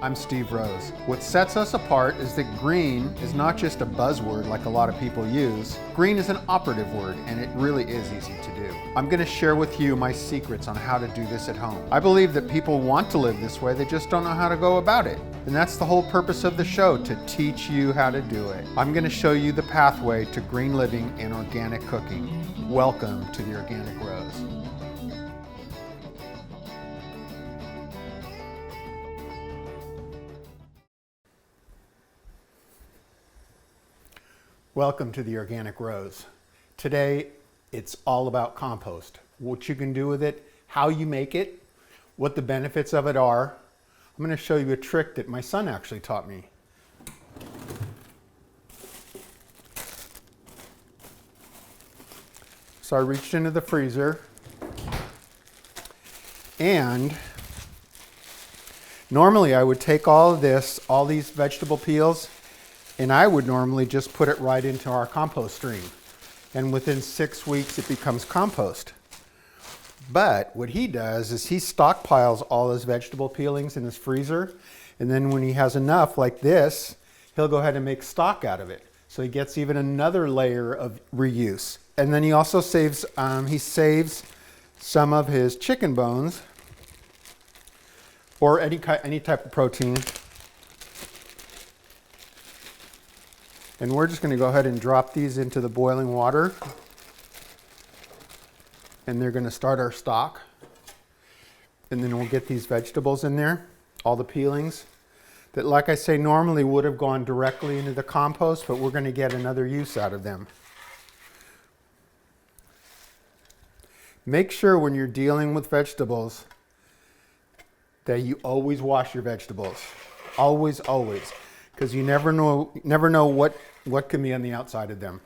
I'm Steve Rose. What sets us apart is that green is not just a buzzword like a lot of people use. Green is an operative word, and it really is easy to do. I'm going to share with you my secrets on how to do this at home. I believe that people want to live this way, they just don't know how to go about it. And that's the whole purpose of the show, to teach you how to do it. I'm going to show you the pathway to green living and organic cooking. Welcome to the Organic Rose. Welcome to the Organic Rose. Today, it's all about compost. What you can do with it, how you make it, what the benefits of it are. I'm going to show you a trick that my son actually taught me. So I reached into the freezer, and normally I would take all of this, all these vegetable peels, and I would normally just put it right into our compost stream. And within 6 weeks, it becomes compost. But what he does is he stockpiles all his vegetable peelings in his freezer. And then when he has enough like this, he'll go ahead and make stock out of it. So he gets even another layer of reuse. And then he also saves some of his chicken bones or any type of protein. And we're just going to go ahead and drop these into the boiling water. And they're going to start our stock. And then we'll get these vegetables in there, all the peelings that, like I say, normally would have gone directly into the compost, but we're going to get another use out of them. Make sure when you're dealing with vegetables that you always wash your vegetables. Always, always. Because you never know what can be on the outside of them.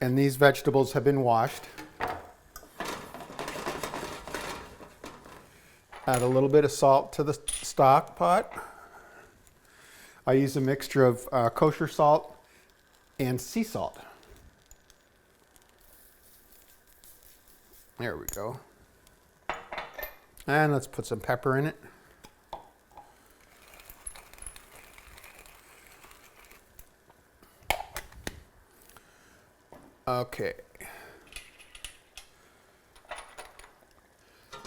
And these vegetables have been washed. Add a little bit of salt to the stock pot. I use a mixture of kosher salt and sea salt. There we go. And let's put some pepper in it. Okay.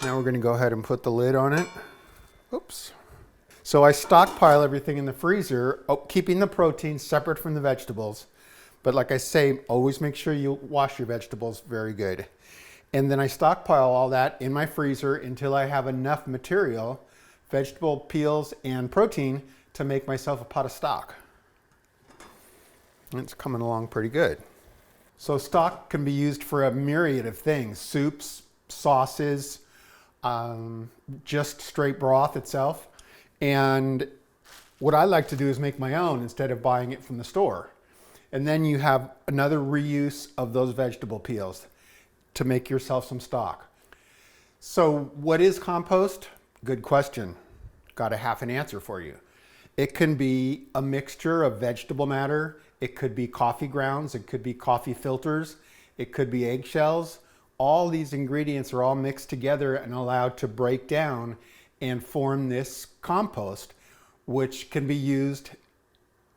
Now we're going to go ahead and put the lid on it. Oops. So I stockpile everything in the freezer, keeping the protein separate from the vegetables. But like I say, always make sure you wash your vegetables very good. And then I stockpile all that in my freezer until I have enough material, vegetable peels and protein, to make myself a pot of stock. And it's coming along pretty good. So stock can be used for a myriad of things: soups, sauces, just straight broth itself. And what I like to do is make my own instead of buying it from the store. And then you have another reuse of those vegetable peels to make yourself some stock. So what is compost? Good question. Got a half an answer for you. It can be a mixture of vegetable matter. It could be coffee grounds. It could be coffee filters. It could be eggshells. All these ingredients are all mixed together and allowed to break down and form this compost, which can be used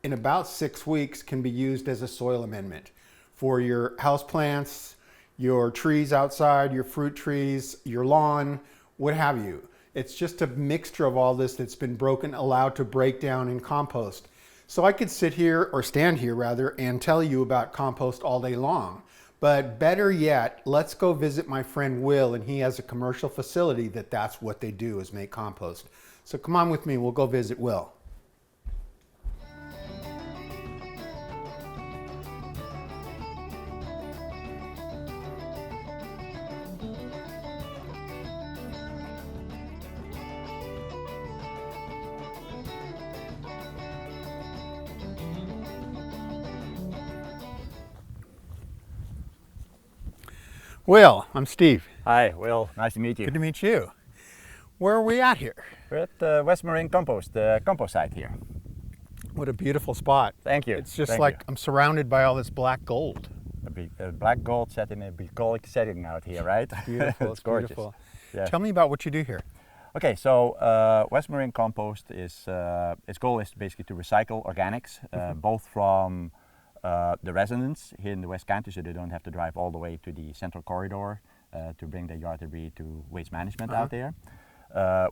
in about 6 weeks, can be used as a soil amendment for your houseplants, your trees outside, your fruit trees, your lawn, what have you. It's just a mixture of all this that's been allowed to break down in compost. So I could sit here, or stand here rather, and tell you about compost all day long. But better yet, let's go visit my friend Wil, and he has a commercial facility that's what they do, is make compost. So come on with me, we'll go visit Wil. Wil, I'm Steve. Hi, Wil. Nice to meet you. Good to meet you. Where are we at here? We're at the West Marine Compost, the compost site here. What a beautiful spot. Thank you. It's just Thank like you. I'm surrounded by all this black gold. A black gold set in a bucolic setting out here, right? Beautiful. It's gorgeous. Beautiful. Yeah. Tell me about what you do here. Okay, so West Marine Compost is its goal is basically to recycle organics, both from the residents here in the West County, so they don't have to drive all the way to the central corridor to bring their yard debris to waste management out there.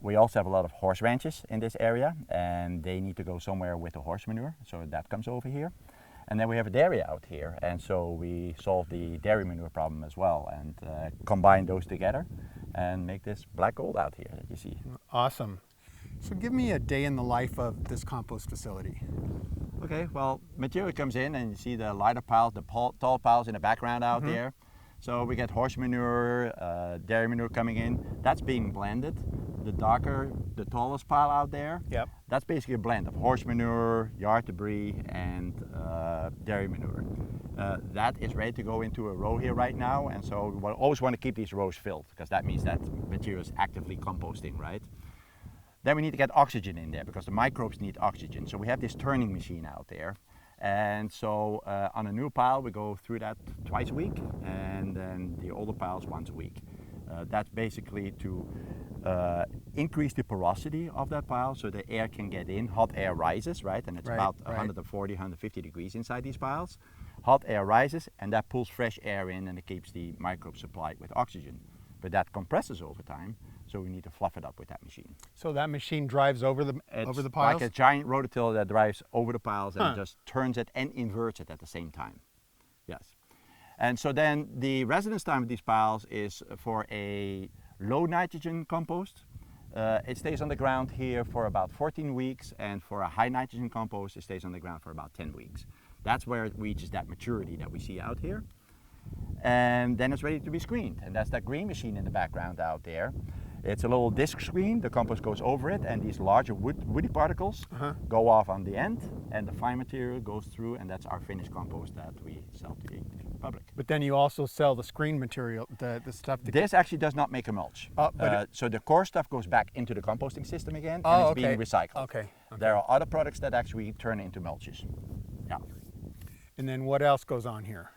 We also have a lot of horse ranches in this area, and they need to go somewhere with the horse manure, so that comes over here. And then we have a dairy out here, and so we solve the dairy manure problem as well, and combine those together and make this black gold out here that you see. Awesome. So give me a day in the life of this compost facility. Okay, well, material comes in and you see the lighter piles, the tall piles in the background out there. So we get horse manure, dairy manure coming in. That's being blended. The darker, the tallest pile out there, that's basically a blend of horse manure, yard debris, and dairy manure. That is ready to go into a row here right now, and so we always want to keep these rows filled, because that means that material is actively composting, right? Then we need to get oxygen in there, because the microbes need oxygen. So we have this turning machine out there. And so on a new pile, we go through that twice a week, and then the older piles once a week. That's basically to increase the porosity of that pile so the air can get in. Hot air rises, right? And it's about 140, 150 degrees inside these piles. Hot air rises, and that pulls fresh air in, and it keeps the microbes supplied with oxygen. But that compresses over time, so we need to fluff it up with that machine. So that machine drives over the piles? It's like a giant rototiller that drives over the piles and just turns it and inverts it at the same time. Yes. And so then the residence time of these piles is for a low nitrogen compost. It stays on the ground here for about 14 weeks, and for a high nitrogen compost, it stays on the ground for about 10 weeks. That's where it reaches that maturity that we see out here. And then it's ready to be screened, and that's that green machine in the background out there. It's a little disc screen, the compost goes over it, and these larger woody particles go off on the end, and the fine material goes through, and that's our finished compost that we sell to the public. But then you also sell the screen material, the stuff that... This actually does not make a mulch. So the core stuff goes back into the composting system again, and it's being recycled. Okay. There are other products that actually turn into mulches. Yeah. And then what else goes on here?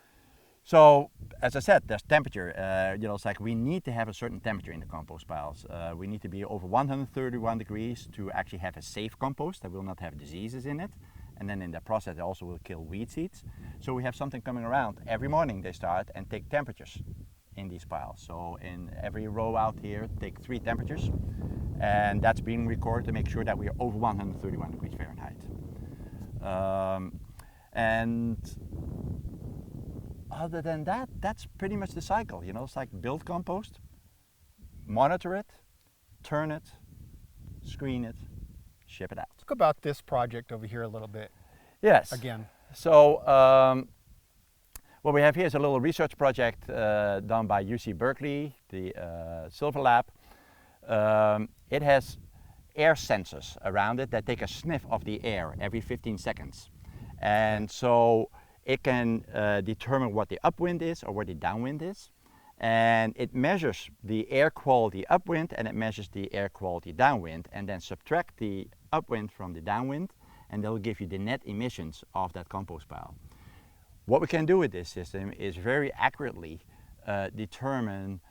So, as I said, there's temperature. It's like we need to have a certain temperature in the compost piles. We need to be over 131 degrees to actually have a safe compost that will not have diseases in it. And then in the process, it also will kill weed seeds. So we have something coming around. Every morning they start and take temperatures in these piles. So in every row out here, take 3 temperatures. And that's being recorded to make sure that we are over 131 degrees Fahrenheit. And other than that, that's pretty much the cycle. It's like build compost, monitor it, turn it, screen it, ship it out. Talk about this project over here a little bit. Yes. Again. So what we have here is a little research project done by UC Berkeley, the Silver Lab. It has air sensors around it that take a sniff of the air every 15 seconds. And so it can determine what the upwind is or what the downwind is. And it measures the air quality upwind, and it measures the air quality downwind, and then subtract the upwind from the downwind, and they'll give you the net emissions of that compost pile. What we can do with this system is very accurately determine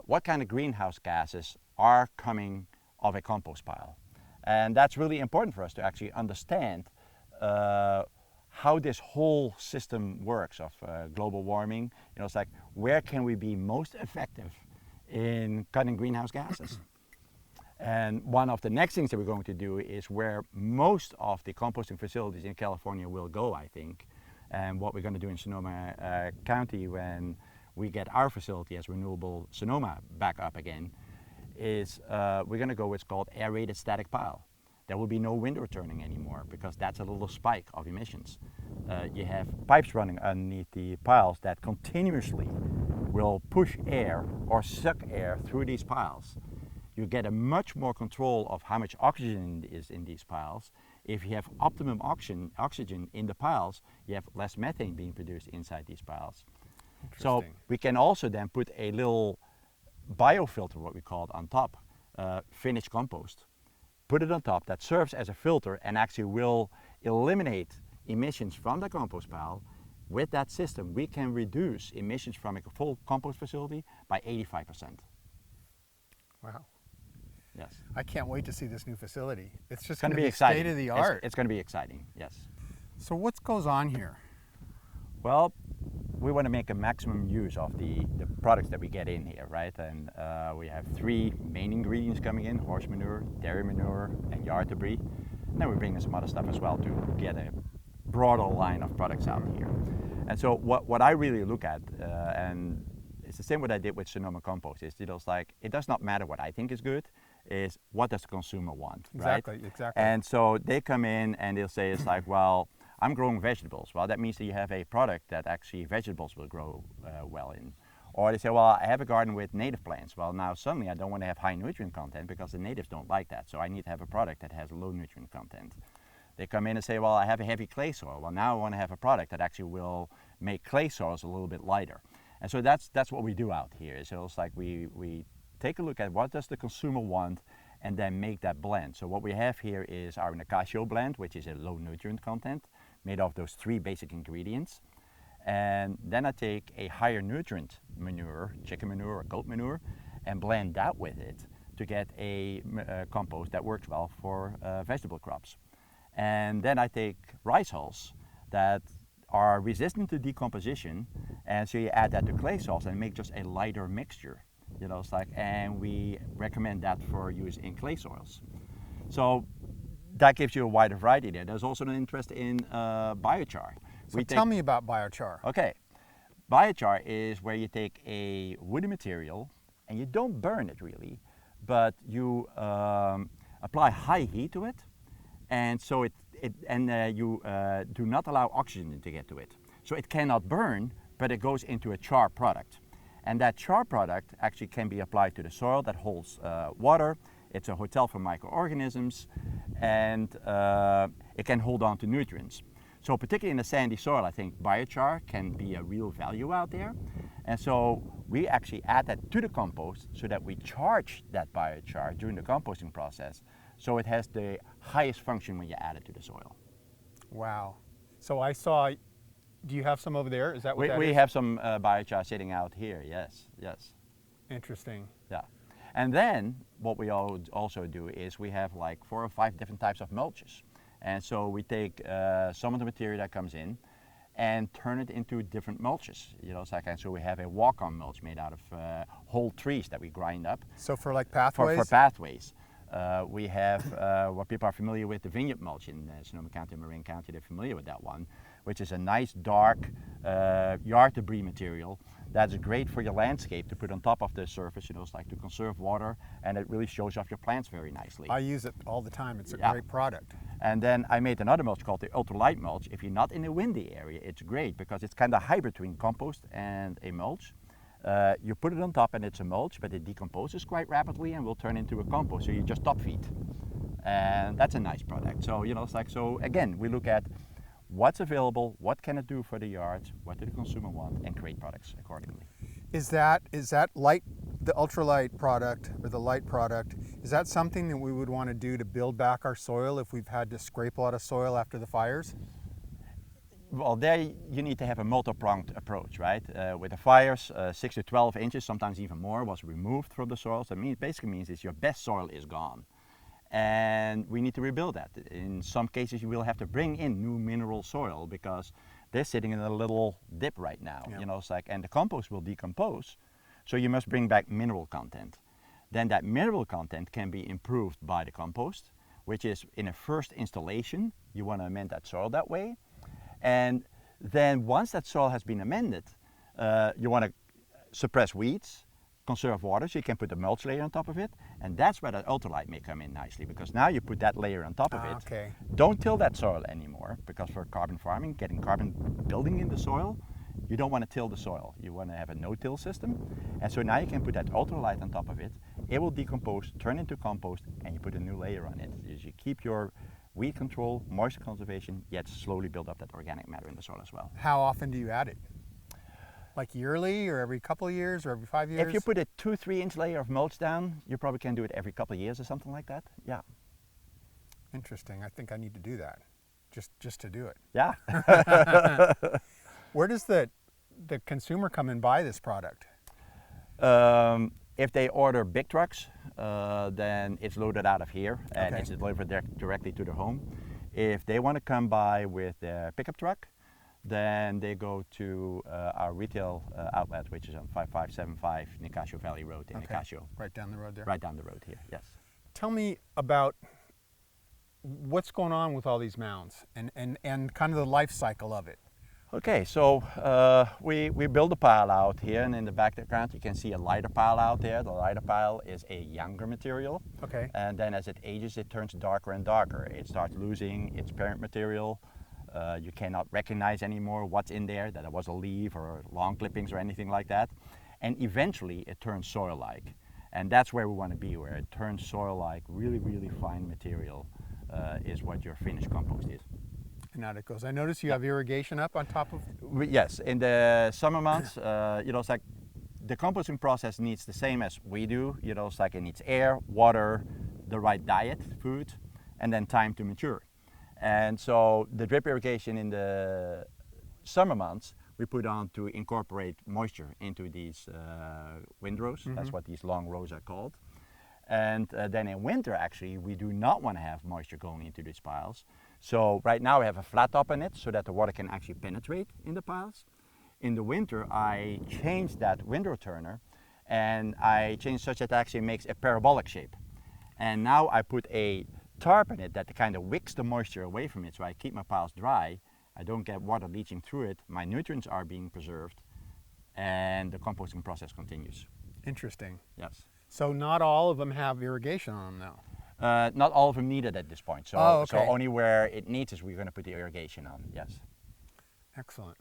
what kind of greenhouse gases are coming of a compost pile. And that's really important for us to actually understand how this whole system works of global warming. It's like, where can we be most effective in cutting greenhouse gases? And one of the next things that we're going to do is where most of the composting facilities in California will go, I think. And what we're going to do in Sonoma County when we get our facility as Renewable Sonoma back up again is we're going to go what's called aerated static pile. There will be no window turning anymore, because that's a little spike of emissions. You have pipes running underneath the piles that continuously will push air or suck air through these piles. You get a much more control of how much oxygen is in these piles. If you have optimum oxygen in the piles, you have less methane being produced inside these piles. So we can also then put a little biofilter, what we call it, on top, finished compost. Put it on top, that serves as a filter and actually will eliminate emissions from the compost pile, with that system, we can reduce emissions from a full compost facility by 85%. Wow. Yes. I can't wait to see this new facility. It's just It's going to be exciting. state of the art. It's going to be exciting, yes. So what goes on here? Well, we want to make a maximum use of the products that we get in here, right? And we have 3 main ingredients coming in: horse manure, dairy manure, and yard debris. And then we bring in some other stuff as well to get a broader line of products out here. And so what I really look at, and it's the same what I did with Sonoma Compost, is it's like, it does not matter what I think is good, is what does the consumer want, right? Exactly. And so they come in and they'll say, it's like, well, I'm growing vegetables. Well, that means that you have a product that actually vegetables will grow well in. Or they say, well, I have a garden with native plants. Well, now suddenly I don't want to have high nutrient content because the natives don't like that. So I need to have a product that has low nutrient content. They come in and say, well, I have a heavy clay soil. Well, now I want to have a product that actually will make clay soils a little bit lighter. And so that's what we do out here. So it's like we take a look at what does the consumer want and then make that blend. So what we have here is our Nicasio blend, which is a low nutrient content, made of those 3 basic ingredients. And then I take a higher nutrient manure, chicken manure or goat manure, and blend that with it to get a compost that works well for vegetable crops. And then I take rice hulls that are resistant to decomposition, and so you add that to clay soils and make just a lighter mixture. You know, it's like, and we recommend that for use in clay soils. So that gives you a wider variety there. There's also an interest in biochar. So tell me about biochar. Okay, biochar is where you take a woody material and you don't burn it really, but you apply high heat to it, and so you do not allow oxygen to get to it. So it cannot burn, but it goes into a char product. And that char product actually can be applied to the soil that holds water. It's a hotel for microorganisms, and it can hold on to nutrients. So particularly in a sandy soil, I think biochar can be a real value out there. And so we actually add that to the compost so that we charge that biochar during the composting process, so it has the highest function when you add it to the soil. Wow. So I saw, do you have some over there? Is that what that is? We have some biochar sitting out here, yes. Interesting. Yeah. And then what we also do is we have like 4 or 5 different types of mulches. And so we take some of the material that comes in and turn it into different mulches. You know, so we have a walk-on mulch made out of whole trees that we grind up. So for like pathways? For pathways. We have what people are familiar with, the vineyard mulch in Sonoma County and Marin County. They're familiar with that one, which is a nice dark yard debris material that's great for your landscape to put on top of the surface, you know, it's like to conserve water, and it really shows off your plants very nicely. I use it all the time. It's a great product. And then I made another mulch called the ultralight mulch. If you're not in a windy area, it's great because it's kind of hybrid between compost and a mulch. You put it on top and it's a mulch, but it decomposes quite rapidly and will turn into a compost, so you just top feed. And that's a nice product. So, you know, it's like, so again, we look at what's available, what can it do for the yards, what do the consumer want, and create products accordingly. Is that light, the ultralight product or the light product, is that something that we would want to do to build back our soil if we've had to scrape a lot of soil after the fires? Well, there you need to have a multi-pronged approach, right? With the fires, 6 to 12 inches, sometimes even more, was removed from the soil. So it basically means is your best soil is gone. And we need to rebuild that. In some cases, you will have to bring in new mineral soil because they're sitting in a little dip right now. Yeah. You know, it's like, and the compost will decompose, so you must bring back mineral content. Then that mineral content can be improved by the compost, which is in a first installation, you want to amend that soil that way. And then once that soil has been amended, you want to suppress weeds, conserve water, so you can put a mulch layer on top of it, and that's where that ultralight may come in nicely, because now you put that layer on top of it. Okay. Don't till that soil anymore, because for carbon farming, getting carbon building in the soil, you don't want to till the soil. You want to have a no-till system, and so now you can put that ultralight on top of it. It will decompose, turn into compost, and you put a new layer on it. You keep your weed control, moisture conservation, yet slowly build up that organic matter in the soil as well. How often do you add it? Like yearly, or every couple of years, or every 5 years? If you put a 2-3 inch layer of mulch down, you probably can do it every couple of years or something like that. Yeah. Interesting. I think I need to do that, just to do it. Yeah. Where does the consumer come and buy this product? If they order big trucks, then it's loaded out of here and Okay. it's delivered directly to their home. If they want to come by with their pickup truck, then they go to our retail outlet, which is on 5575 Nicasio Valley Road in Nicasio. Right down the road there. Right down the road here, yes. Tell me about what's going on with all these mounds and kind of the life cycle of it. Okay, so we build a pile out here, and in the background you can see a lighter pile out there. The lighter pile is a younger material. Okay. And then as it ages, it turns darker and darker. It starts losing its parent material. You cannot recognize anymore what's in there, that it was a leaf or lawn clippings or anything like that. And eventually it turns soil-like. And that's where we want to be, where it turns soil-like, really, really fine material is what your finished compost is. And out it goes. I notice you have irrigation up on top of. Yes, in the summer months, it's like the composting process needs the same as we do. It's like it needs air, water, the right diet, food, and then time to mature. And so the drip irrigation in the summer months we put on to incorporate moisture into these windrows. Mm-hmm. That's what these long rows are called. And then in winter, actually, we do not want to have moisture going into these piles. So right now we have a flat top in it so that the water can actually penetrate in the piles. In the winter, I changed that windrow turner, and I changed such that it actually makes a parabolic shape. And now I put a tarp in it that kind of wicks the moisture away from it, so I keep my piles dry. I don't get water leaching through it. My nutrients are being preserved, and the composting process continues. Interesting. Yes. So not all of them have irrigation on them now. Not all of them need it at this point. So, Oh, okay. so only where it needs is we're going to put the irrigation on. Yes. Excellent.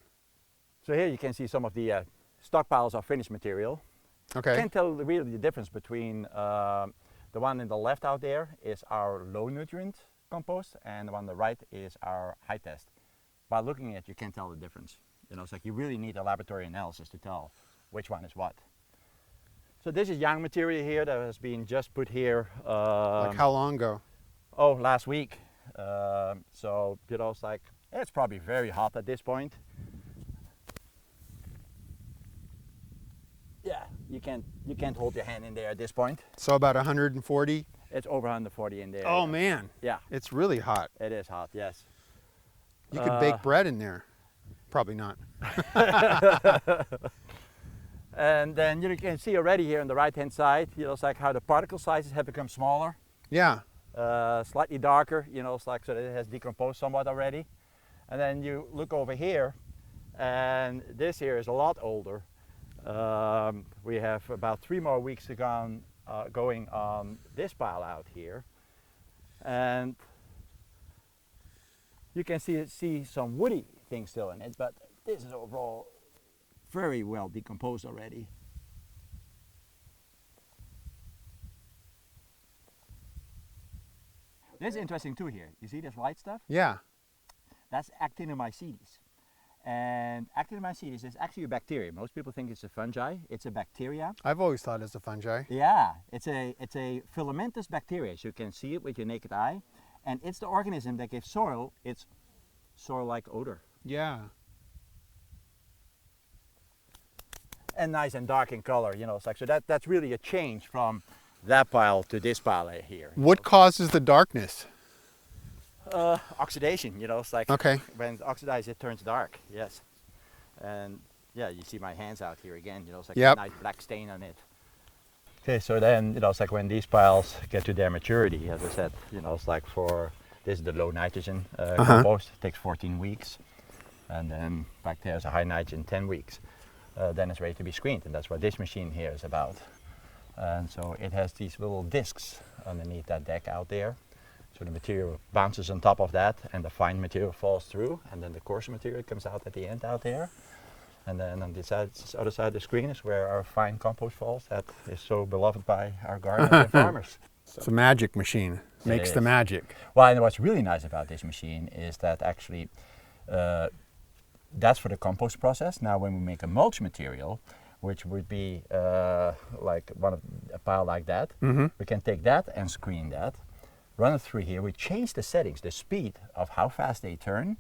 So here you can see some of the stockpiles of finished material. Okay. You can tell really the difference between the one in the left out there is our low nutrient compost, and the one on the right is our high test. By looking at it, you can tell the difference. It's like you really need a laboratory analysis to tell which one is what. So this is young material here that has been just put here. Like how long ago? Oh, last week. So it's like it's probably very hot at this point. Yeah, you can't hold your hand in there at this point. So about 140? It's over 140 in there. Oh yeah. man. Yeah. It's really hot. It is hot, yes. You could bake bread in there. Probably not. And then you can see already here on the right hand side, it's like how the particle sizes have become smaller. Yeah. Slightly darker, it's like so that it has decomposed somewhat already. And then you look over here, and this here is a lot older. We have about 3 more weeks to go going on this pile out here, and you can see some woody things still in it, but this is overall very well decomposed already. This is interesting too here. You see this white stuff? Yeah. That's actinomycetes. And actinomycetes is actually a bacteria. Most people think it's a fungi. It's a bacteria. I've always thought it's a fungi. Yeah, it's a filamentous bacteria. So you can see it with your naked eye. And it's the organism that gives soil its soil-like odor. Yeah. And nice and dark in color, it's like, so that's really a change from that pile to this pile here. What causes the darkness? Oxidation, it's like Okay. when it oxidizes, it turns dark, yes. And yeah, you see my hands out here again, it's like Yep. a nice black stain on it. Okay, so then, it's like when these piles get to their maturity, as I said, it's like this is the low nitrogen compost, it takes 14 weeks. And then back there is a high nitrogen, 10 weeks. Then it's ready to be screened, and that's what this machine here is about. And so it has these little discs underneath that deck out there. So the material bounces on top of that, and the fine material falls through, and then the coarser material comes out at the end out there. And then on this other side of the screen is where our fine compost falls. That is so beloved by our gardeners and farmers. It's a magic machine. Makes the magic. Well, and what's really nice about this machine is that actually that's for the compost process. Now when we make a mulch material, which would be like a pile like that, we can take that and screen that, run it through here. We change the settings, the speed of how fast they turn,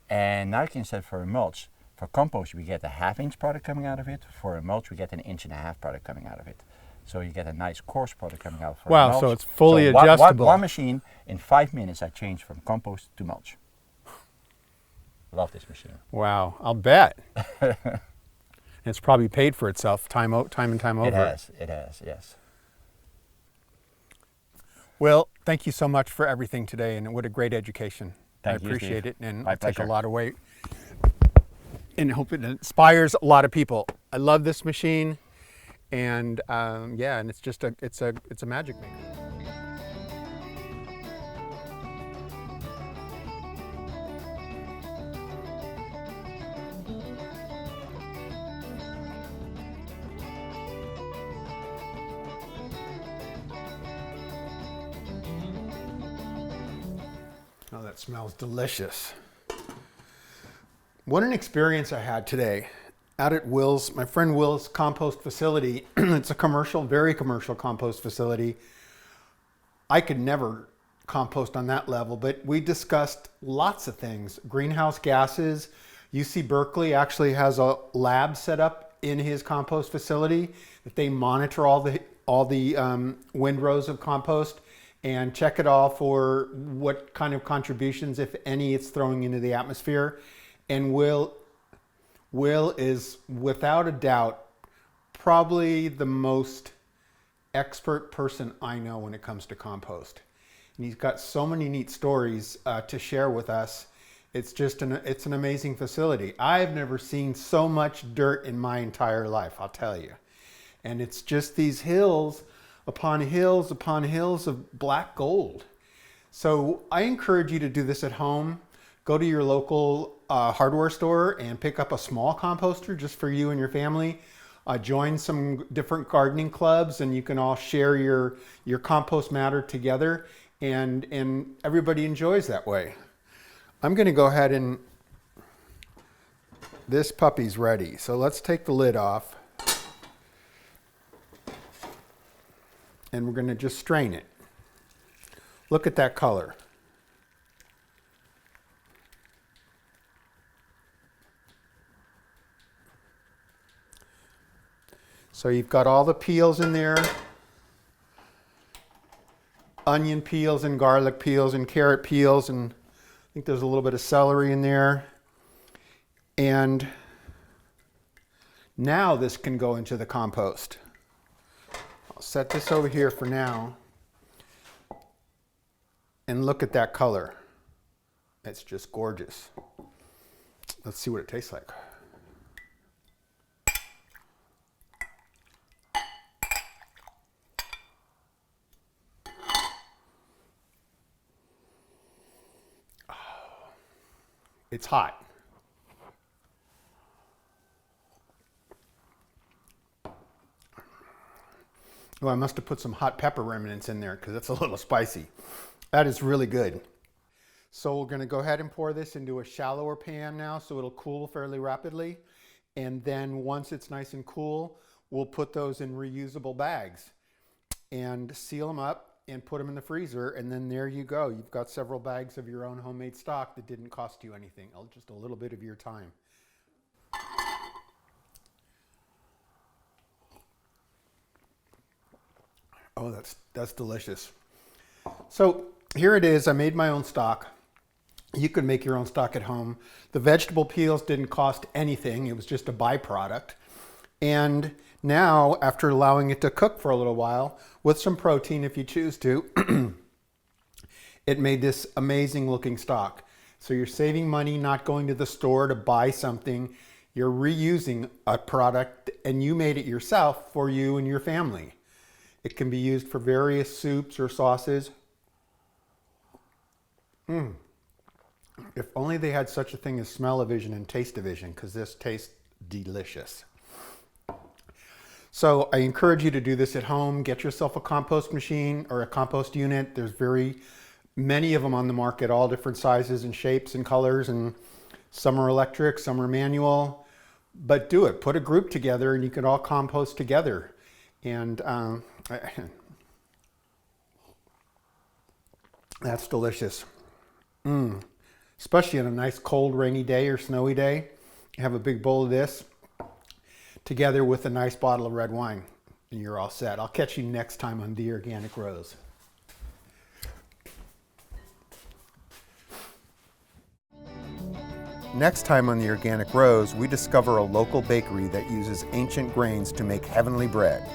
and now you can set for a mulch For compost, we get a 1/2 inch product coming out of it. For a mulch, we get an 1.5 inch product coming out of it. So you get a nice coarse product coming out for a Wow, mulch. so it's fully one adjustable. One machine, in 5 minutes, I changed from compost to mulch. Love this machine. Wow, I'll bet. It's probably paid for itself time and time over. It has, yes. Will, thank you so much for everything today, and what a great education. Thank I you, appreciate Steve. it, and My I'll take a pleasure. lot away. And I hope it inspires a lot of people. I love this machine, and yeah, and it's just it's a magic maker. Oh, that smells delicious. What an experience I had today out at my friend Wil's compost facility. It's a commercial, very commercial compost facility. I could never compost on that level, but we discussed lots of things. Greenhouse gases. UC Berkeley actually has a lab set up in his compost facility that they monitor all the windrows of compost and check it all for what kind of contributions, if any, it's throwing into the atmosphere. And Wil is, without a doubt, probably the most expert person I know when it comes to compost. And he's got so many neat stories to share with us. It's just it's an amazing facility. I've never seen so much dirt in my entire life, I'll tell you. And it's just these hills upon hills upon hills of black gold. So I encourage you to do this at home. Go to your local hardware store and pick up a small composter just for you and your family. Join some different gardening clubs, and you can all share your compost matter together, and everybody enjoys that way. I'm going to go ahead and this puppy's ready. So let's take the lid off. And we're going to just strain it. Look at that color. So you've got all the peels in there. Onion peels and garlic peels and carrot peels, and I think there's a little bit of celery in there. And now this can go into the compost. I'll set this over here for now. And look at that color. It's just gorgeous. Let's see what it tastes like. It's hot. Oh, I must have put some hot pepper remnants in there because it's a little spicy. That is really good. So we're going to go ahead and pour this into a shallower pan now so it'll cool fairly rapidly. And then once it's nice and cool, we'll put those in reusable bags and seal them up and put them in the freezer. And then there you go. You've got several bags of your own homemade stock that didn't cost you anything, just a little bit of your time. Oh, that's delicious. So here it is. I made my own stock. You can make your own stock at home. The vegetable peels didn't cost anything. It was just a byproduct. And now, after allowing it to cook for a little while, with some protein if you choose to, it made this amazing looking stock. So you're saving money not going to the store to buy something. You're reusing a product and you made it yourself for you and your family. It can be used for various soups or sauces. If only they had such a thing as smell-o-vision and taste-o-vision, because this tastes delicious. So I encourage you to do this at home. Get yourself a compost machine or a compost unit. There's very many of them on the market, all different sizes and shapes and colors, and some are electric, some are manual. But do it. Put a group together and you can all compost together. And that's delicious. Especially on a nice cold rainy day or snowy day. have a big bowl of this together with a nice bottle of red wine, and you're all set. I'll catch you next time on The Organic Rose. Next time on The Organic Rose, we discover a local bakery that uses ancient grains to make heavenly bread.